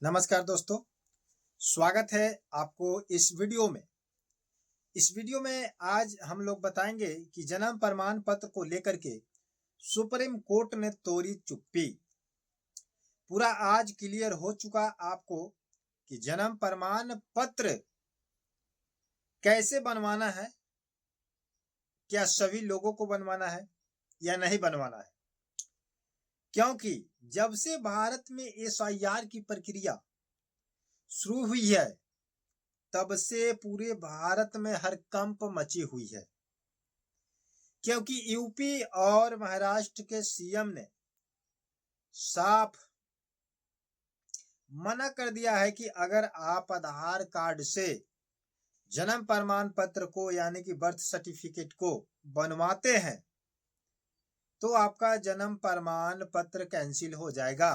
नमस्कार दोस्तों, स्वागत है आपको इस वीडियो में। इस वीडियो में आज हम लोग बताएंगे कि जन्म प्रमाण पत्र को लेकर के सुप्रीम कोर्ट ने तोड़ी चुप्पी। पूरा आज क्लियर हो चुका आपको कि जन्म प्रमाण पत्र कैसे बनवाना है, क्या सभी लोगों को बनवाना है या नहीं बनवाना है। क्योंकि जब से भारत में एसआईआर की प्रक्रिया शुरू हुई है तब से पूरे भारत में हड़कंप मची हुई है, क्योंकि यूपी और महाराष्ट्र के सीएम ने साफ मना कर दिया है कि अगर आप आधार कार्ड से जन्म प्रमाण पत्र को यानी कि बर्थ सर्टिफिकेट को बनवाते हैं तो आपका जन्म प्रमाण पत्र कैंसिल हो जाएगा।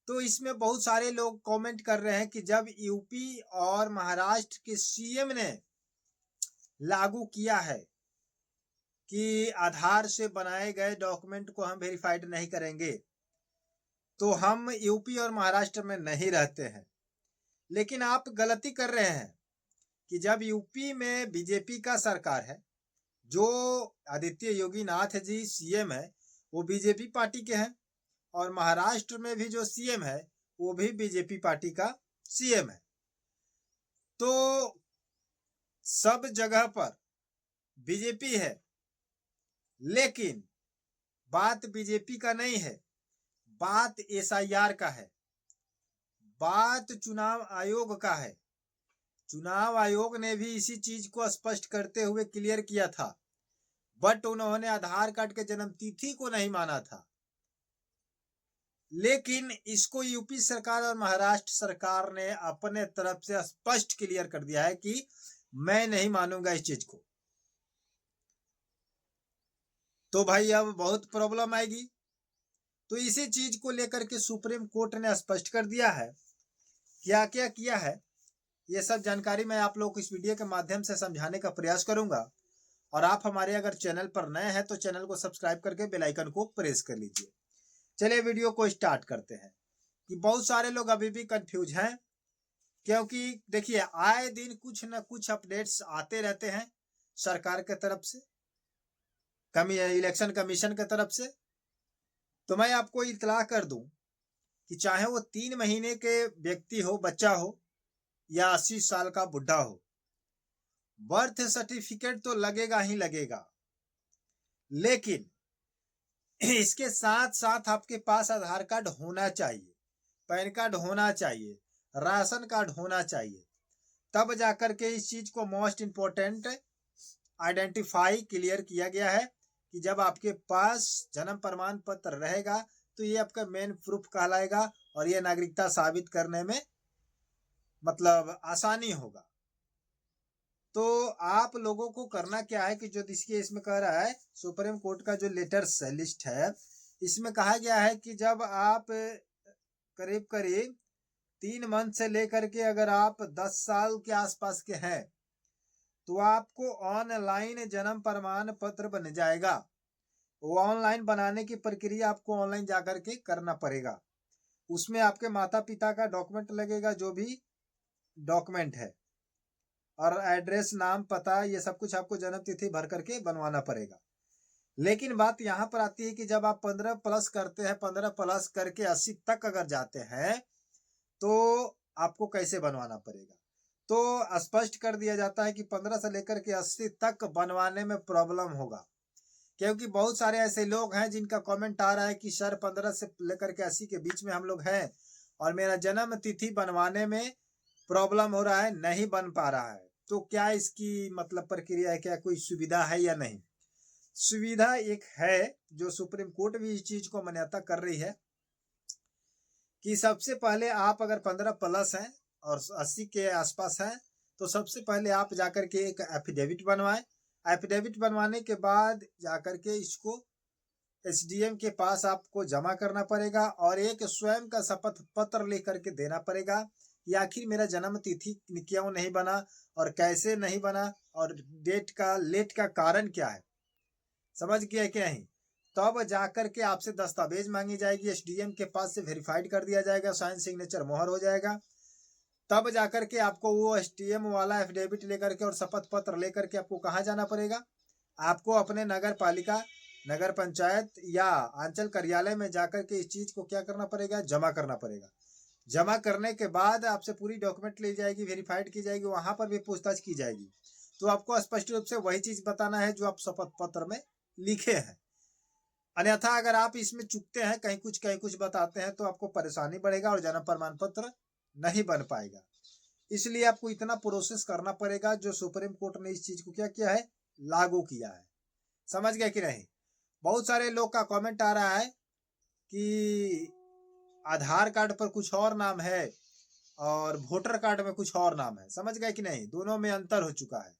तो इसमें बहुत सारे लोग कमेंट कर रहे हैं कि जब यूपी और महाराष्ट्र के सीएम ने लागू किया है कि आधार से बनाए गए डॉक्यूमेंट को हम वेरीफाइड नहीं करेंगे तो हम यूपी और महाराष्ट्र में नहीं रहते हैं। लेकिन आप गलती कर रहे हैं कि जब यूपी में बीजेपी का सरकार है, जो आदित्य योगी नाथ जी सीएम है वो बीजेपी पार्टी के हैं, और महाराष्ट्र में भी जो सीएम है वो भी बीजेपी पार्टी का सीएम है। तो सब जगह पर बीजेपी है, लेकिन बात बीजेपी का नहीं है, बात एसआईआर का है, बात चुनाव आयोग का है। चुनाव आयोग ने भी इसी चीज को स्पष्ट करते हुए क्लियर किया था, बट उन्होंने आधार कार्ड के जन्म तिथि को नहीं माना था। लेकिन इसको यूपी सरकार और महाराष्ट्र सरकार ने अपने तरफ से स्पष्ट क्लियर कर दिया है कि मैं नहीं मानूंगा इस चीज को। तो भाई अब बहुत प्रॉब्लम आएगी। तो इसी चीज को लेकर के सुप्रीम कोर्ट ने स्पष्ट कर दिया है। क्या क्या किया है ये सब जानकारी मैं आप लोग को इस वीडियो के माध्यम से समझाने का प्रयास करूंगा। और आप हमारे अगर चैनल पर नए हैं तो चैनल को सब्सक्राइब करके बेल आइकन को प्रेस कर लीजिए। चलिए वीडियो को स्टार्ट करते हैं। कि बहुत सारे लोग अभी भी कंफ्यूज हैं, क्योंकि देखिए आए दिन कुछ न कुछ अपडेट्स आते रहते हैं सरकार के तरफ से, इलेक्शन कमीशन की तरफ से। तो मैं आपको इतला कर दूं कि चाहे वो 3 महीने के व्यक्ति हो, बच्चा हो, या 80 साल का बुढ़ा हो, बर्थ सर्टिफिकेट तो लगेगा ही लगेगा। लेकिन इसके साथ साथ आपके पास आधार कार्ड होना चाहिए, पैन कार्ड होना चाहिए, राशन कार्ड होना चाहिए। तब जाकर के इस चीज को मोस्ट इंपोर्टेंट आइडेंटिफाई क्लियर किया गया है कि जब आपके पास जन्म प्रमाण पत्र रहेगा तो ये आपका मेन प्रूफ कहलाएगा और ये नागरिकता साबित करने में मतलब आसानी होगा। तो आप लोगों को करना क्या है कि जो इसमें कह रहा है सुप्रीम कोर्ट का जो लेटर्स है, लिस्ट है, इसमें कहा गया है कि जब आप करीब करीब 3 मंथ से लेकर के अगर आप 10 साल के आसपास के हैं तो आपको ऑनलाइन जन्म प्रमाण पत्र बन जाएगा। वो ऑनलाइन बनाने की प्रक्रिया आपको ऑनलाइन जाकर के करना पड़ेगा। उसमें आपके माता पिता का डॉक्यूमेंट लगेगा, जो भी डॉक्यूमेंट है, और एड्रेस, नाम, पता, ये सब कुछ आपको जन्म तिथि भर करके बनवाना पड़ेगा। लेकिन बात यहाँ पर आती है कि जब आप 15 प्लस करते हैं, 15 प्लस करके 80 तक अगर जाते हैं तो आपको कैसे बनवाना पड़ेगा। तो स्पष्ट कर दिया जाता है कि 15 से लेकर के 80 तक बनवाने में प्रॉब्लम होगा, क्योंकि बहुत सारे ऐसे लोग हैं जिनका कमेंट आ रहा है कि सर 15 से लेकर के 80 के बीच में हम लोग हैं और मेरा जन्म तिथि बनवाने में प्रॉब्लम हो रहा है, नहीं बन पा रहा है। तो क्या इसकी मतलब प्रक्रिया है, क्या कोई सुविधा है या नहीं। सुविधा एक है, जो सुप्रीम कोर्ट भी इस चीज को मान्यता कर रही है कि सबसे पहले आप अगर 15 प्लस हैं और 80 के आसपास हैं तो सबसे पहले आप जाकर के एक एफिडेविट बनवाएं। एफिडेविट बनवाने के बाद जाकर के इसको एसडीएम के पास आपको जमा करना पड़ेगा और एक स्वयं का शपथ पत्र लेकर के देना पड़ेगा कि आखिर मेरा जन्म तिथि क्यों नहीं बना और कैसे नहीं बना और डेट का लेट का कारण क्या है। समझ गया क्या ही। तब जाकर के आपसे दस्तावेज मांगी जाएगी, एसडीएम के पास से वेरीफाइड कर दिया जाएगा, साइन सिग्नेचर मोहर हो जाएगा। तब जाकर के आपको वो एसडीएम वाला एफिडेविट लेकर के और शपथ पत्र लेकर के आपको कहाँ जाना पड़ेगा? आपको अपने नगर पालिका, नगर पंचायत या अंचल कार्यालय में जाकर के इस चीज को क्या करना पड़ेगा? जमा करना पड़ेगा। जमा करने के बाद आपसे पूरी डॉक्यूमेंट ली जाएगी, वेरीफाइड की जाएगी, वहां पर भी पूछताछ की जाएगी। तो आपको स्पष्ट रूप से वही चीज बताना है जो आप शपथ पत्र में लिखे हैं। अन्यथा अगर आप इसमें चूकते हैं, कहीं कुछ बताते हैं, तो आपको परेशानी बढ़ेगा और जन्म प्रमाण पत्र नहीं बन पाएगा। इसलिए आपको इतना प्रोसेस करना पड़ेगा जो सुप्रीम कोर्ट ने इस चीज को क्या किया है? लागू किया है। समझ गए कि नहीं? बहुत सारे लोग का कमेंट आ रहा है कि आधार कार्ड पर कुछ और नाम है और वोटर कार्ड में कुछ और नाम है। समझ गए कि नहीं? दोनों में अंतर हो चुका है।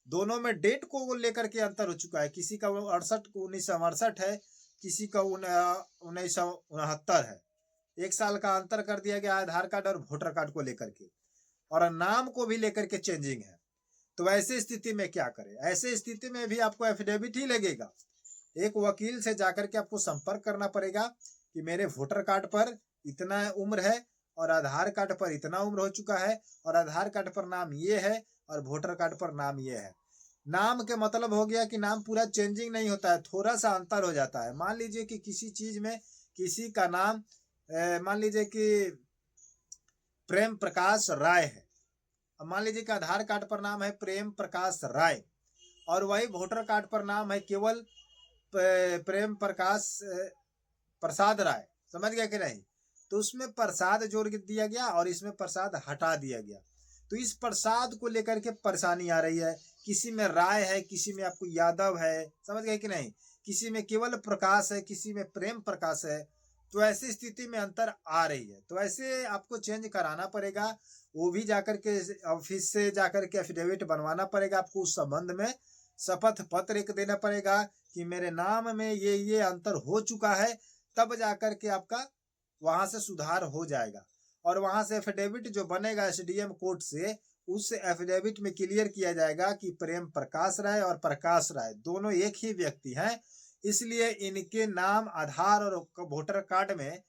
दोनों में डेट को लेकर के अंतर हो चुका है। किसी का 1968 है, किसी का 1969 है। 1 साल का अंतर कर दिया गया आधार कार्ड और वोटर कार्ड को लेकर के, और नाम को भी लेकर के चेंजिंग है। तो ऐसी स्थिति में क्या करें? ऐसे स्थिति में भी आपको एफिडेविट ही लगेगा। एक वकील से जाकर के आपको संपर्क करना पड़ेगा कि मेरे वोटर कार्ड पर इतना उम्र है और आधार कार्ड पर इतना उम्र हो चुका है, और आधार कार्ड पर नाम ये है और वोटर कार्ड पर नाम ये है। नाम के मतलब हो गया कि नाम पूरा चेंजिंग नहीं होता है, थोड़ा सा अंतर हो जाता है। मान लीजिए कि किसी चीज में किसी का नाम मान लीजिए कि प्रेम प्रकाश राय है। अब मान लीजिए कि आधार कार्ड पर नाम है प्रेम प्रकाश राय और वही वोटर कार्ड पर नाम है केवल प्रेम प्रकाश प्रसाद राय। समझ गया कि नहीं? तो उसमें प्रसाद जोड़ दिया गया और इसमें प्रसाद हटा दिया गया। तो इस प्रसाद को लेकर के परेशानी आ रही है। किसी में राय है, किसी में आपको यादव है। समझ गए कि नहीं? किसी में केवल प्रकाश है, किसी में प्रेम प्रकाश है। तो ऐसी स्थिति में अंतर आ रही है। तो ऐसे आपको चेंज कराना पड़ेगा। वो भी जाकर के ऑफिस से जाकर के एफिडेविट बनवाना पड़ेगा। आपको उस संबंध में शपथ पत्र एक देना पड़ेगा कि मेरे नाम में ये अंतर हो चुका है। तब जाकर के आपका वहां से सुधार हो जाएगा। और वहां से एफिडेविट जो बनेगा एसडीएम कोर्ट से, उस एफिडेविट में क्लियर किया जाएगा कि प्रेम प्रकाश राय और प्रकाश राय दोनों एक ही व्यक्ति हैं। इसलिए इनके नाम आधार और वोटर कार्ड में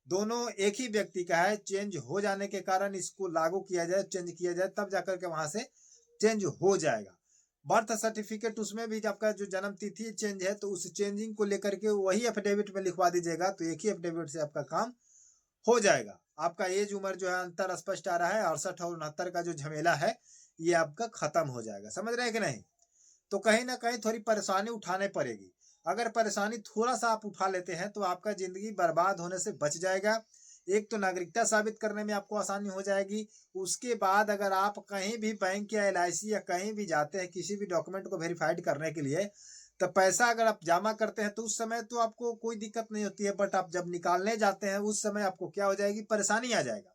दोनों एक ही व्यक्ति का है। चेंज हो जाने के कारण इसको लागू किया जाए, चेंज किया जाए, तब जाकर के वहां से चेंज हो जाएगा। बर्थ सर्टिफिकेट उसमें भी आपका जो जन्म तिथि चेंज है, तो उस चेंजिंग को लेकर के वही एफिडेविट में लिखवा दीजिएगा। तो एक ही एफिडेविट से आपका काम हो जाएगा। आपका एज उम्र जो है अंतर स्पष्ट आ रहा है, 68 और 69 का जो झमेला है ये आपका खत्म हो जाएगा। समझ रहे हैं कि नहीं? तो कहीं ना कहीं थोड़ी परेशानी उठाने पड़ेगी। अगर परेशानी थोड़ा सा आप उठा लेते हैं तो आपका जिंदगी बर्बाद होने से बच जाएगा। एक तो नागरिकता साबित करने में आपको आसानी हो जाएगी। उसके बाद अगर आप कहीं भी बैंक या एलआईसी या कहीं भी जाते हैं किसी भी डॉक्यूमेंट को वेरीफाइड करने के लिए, तो पैसा अगर आप जमा करते हैं तो उस समय तो आपको कोई दिक्कत नहीं होती है, बट आप जब निकालने जाते हैं उस समय आपको क्या हो जाएगी? परेशानी आ जाएगा।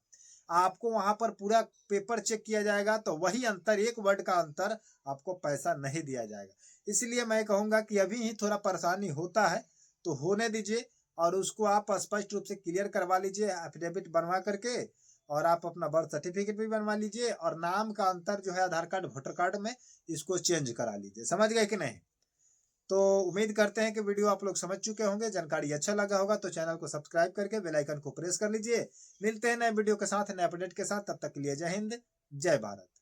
आपको वहां पर पूरा पेपर चेक किया जाएगा, तो वही अंतर, एक वर्ड का अंतर, आपको पैसा नहीं दिया जाएगा। इसलिए मैं कहूंगा कि अभी ही थोड़ा परेशानी होता है तो होने दीजिए और उसको आप स्पष्ट रूप से क्लियर करवा लीजिए एफिडेविट बनवा करके। और आप अपना बर्थ सर्टिफिकेट भी बनवा लीजिए और नाम का अंतर जो है आधार कार्ड वोटर कार्ड में, इसको चेंज करा लीजिए। समझ गए कि नहीं? तो उम्मीद करते हैं कि वीडियो आप लोग समझ चुके होंगे। जानकारी अच्छा लगा होगा तो चैनल को सब्सक्राइब करके बेल आइकन को प्रेस कर लीजिए। मिलते हैं नए वीडियो के साथ, नए अपडेट के साथ। तब तक के लिए जय हिंद, जय भारत।